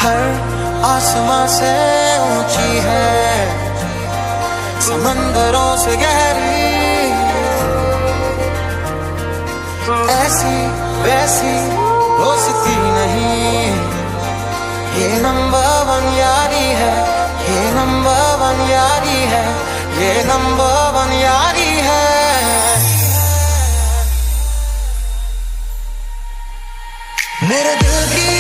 हर आसमां से ऊंची है, समंदरों से गहरी, ऐसी वैसी दोस्ती नहीं, ये नंबर 1 यारी है, ये नंबर 1 यारी है, ये नंबर 1 यारी है। मेरे दिल की